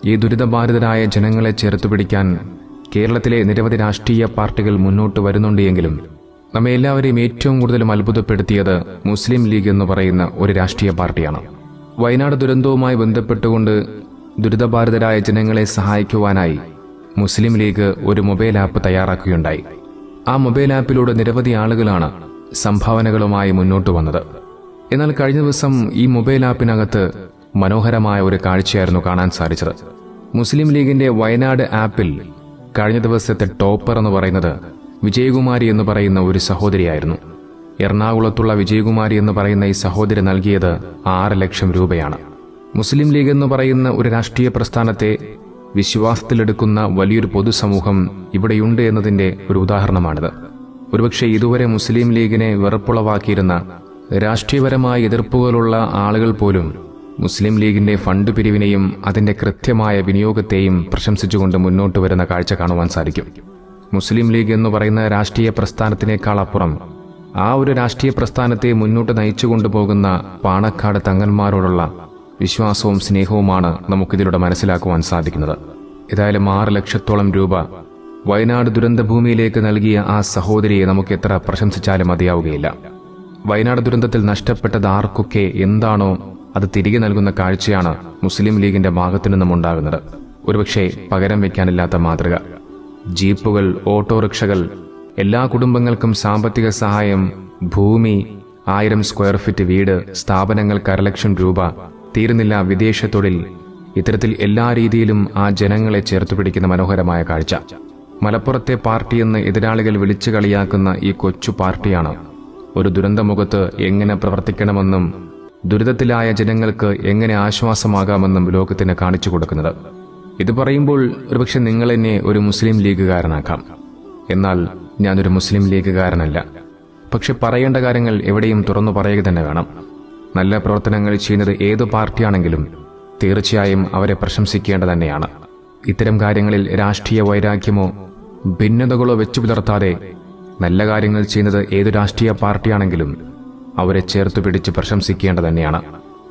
ഈ ദുരിതബാധിതരായ ജനങ്ങളെ ചേർത്തുപിടിക്കാൻ കേരളത്തിലെ നിരവധി രാഷ്ട്രീയ പാർട്ടികൾ മുന്നോട്ട് വരുന്നുണ്ട് എങ്കിലും നമ്മെ എല്ലാവരെയും ഏറ്റവും കൂടുതലും അത്ഭുതപ്പെടുത്തിയത് മുസ്ലിം ലീഗ് എന്ന് പറയുന്ന ഒരു രാഷ്ട്രീയ പാർട്ടിയാണ്. വയനാട് ദുരന്തവുമായി ബന്ധപ്പെട്ടുകൊണ്ട് ദുരിതബാധിതരായ ജനങ്ങളെ സഹായിക്കുവാനായി മുസ്ലിം ലീഗ് ഒരു മൊബൈൽ ആപ്പ് തയ്യാറാക്കുകയുണ്ടായി. ആ മൊബൈൽ ആപ്പിലൂടെ നിരവധി ആളുകളാണ് സംഭാവനകളുമായി മുന്നോട്ട് വന്നത്. എന്നാൽ കഴിഞ്ഞ ദിവസം ഈ മൊബൈൽ ആപ്പിനകത്ത് മനോഹരമായ ഒരു കാഴ്ചയായിരുന്നു കാണാൻ സാധിച്ചത്. മുസ്ലിം ലീഗിന്റെ വയനാട് ആപ്പിൽ കഴിഞ്ഞ ദിവസത്തെ ടോപ്പർ എന്ന് പറയുന്നത് വിജയകുമാരി എന്ന് പറയുന്ന ഒരു സഹോദരിയായിരുന്നു. എറണാകുളത്തുള്ള വിജയകുമാരി എന്ന് പറയുന്ന ഈ സഹോദരി നൽകിയത് 6 ലക്ഷം രൂപയാണ്. മുസ്ലിം ലീഗ് എന്ന് പറയുന്ന ഒരു രാഷ്ട്രീയ പ്രസ്ഥാനത്തെ വിശ്വാസത്തിലെടുക്കുന്ന വലിയൊരു പൊതുസമൂഹം ഇവിടെയുണ്ട് എന്നതിന്റെ ഒരു ഉദാഹരണമാണിത്. ഒരുപക്ഷെ ഇതുവരെ മുസ്ലിം ലീഗിനെ വെറുപ്പുളവാക്കിയിരുന്ന രാഷ്ട്രീയപരമായ എതിർപ്പുകളുള്ള ആളുകൾ പോലും മുസ്ലിം ലീഗിന്റെ ഫണ്ട് പിരിവിനെയും അതിന്റെ കൃത്യമായ വിനിയോഗത്തെയും പ്രശംസിച്ചുകൊണ്ട് മുന്നോട്ട് വരുന്ന കാഴ്ച കാണുവാൻ സാധിക്കും. മുസ്ലിം ലീഗ് എന്ന് പറയുന്ന രാഷ്ട്രീയ പ്രസ്ഥാനത്തിനേക്കാൾ അപ്പുറം ആ ഒരു രാഷ്ട്രീയ പ്രസ്ഥാനത്തെ മുന്നോട്ട് നയിച്ചുകൊണ്ടുപോകുന്ന പാണക്കാട് തങ്ങന്മാരോടുള്ള വിശ്വാസവും സ്നേഹവുമാണ് നമുക്കിതിലൂടെ മനസ്സിലാക്കുവാൻ സാധിക്കുന്നത്. ഏതായാലും 6 ലക്ഷത്തോളം രൂപ വയനാട് ദുരന്തഭൂമിയിലേക്ക് നൽകിയ ആ സഹോദരിയെ നമുക്ക് എത്ര പ്രശംസിച്ചാലും മതിയാവുകയില്ല. വയനാട് ദുരന്തത്തിൽ നഷ്ടപ്പെട്ടത് ആർക്കൊക്കെ എന്താണോ അത് തിരികെ നൽകുന്ന കാഴ്ചയാണ് മുസ്ലിം ലീഗിന്റെ ഭാഗത്തു നിന്നും ഉണ്ടാകുന്നത്. ഒരുപക്ഷെ പകരം വയ്ക്കാനില്ലാത്ത മാതൃക. ജീപ്പുകൾ, ഓട്ടോറിക്ഷകൾ, എല്ലാ കുടുംബങ്ങൾക്കും സാമ്പത്തിക സഹായം, ഭൂമി, 1000 സ്ക്വയർ ഫീറ്റ് വീട്, സ്ഥാപനങ്ങൾക്ക് 1 ലക്ഷം രൂപ, തീരുന്നില്ല വിദേശ തൊഴിൽ. ഇത്തരത്തിൽ എല്ലാ രീതിയിലും ആ ജനങ്ങളെ ചേർത്തുപിടിക്കുന്ന മനോഹരമായ കാഴ്ച. മലപ്പുറത്തെ പാർട്ടിയെന്ന് എതിരാളികൾ വിളിച്ചു കളിയാക്കുന്ന ഈ കൊച്ചു പാർട്ടിയാണ് ഒരു ദുരന്തമുഖത്ത് എങ്ങനെ പ്രവർത്തിക്കണമെന്നും ദുരിതത്തിലായ ജനങ്ങൾക്ക് എങ്ങനെ ആശ്വാസമാകാമെന്നും ലോകത്തിന് കാണിച്ചു കൊടുക്കുന്നത്. ഇത് പറയുമ്പോൾ ഒരുപക്ഷെ നിങ്ങൾ എന്നെ ഒരു മുസ്ലിം ലീഗുകാരനാക്കാം. എന്നാൽ ഞാനൊരു മുസ്ലിം ലീഗുകാരനല്ല. പക്ഷെ പറയേണ്ട കാര്യങ്ങൾ എവിടെയും തുറന്നു പറയുക തന്നെ വേണം. നല്ല പ്രവർത്തനങ്ങൾ ചെയ്യുന്നത് ഏതു പാർട്ടിയാണെങ്കിലും തീർച്ചയായും അവരെ പ്രശംസിക്കേണ്ടത് തന്നെയാണ്. ഇത്തരം കാര്യങ്ങളിൽ രാഷ്ട്രീയ വൈരാഗ്യമോ ഭിന്നതകളോ വെച്ചു പുലർത്താതെ നല്ല കാര്യങ്ങൾ ചെയ്യുന്നത് ഏതു രാഷ്ട്രീയ പാർട്ടിയാണെങ്കിലും അവരെ ചേർത്തുപിടിച്ച് പ്രശംസിക്കേണ്ടത് തന്നെയാണ്.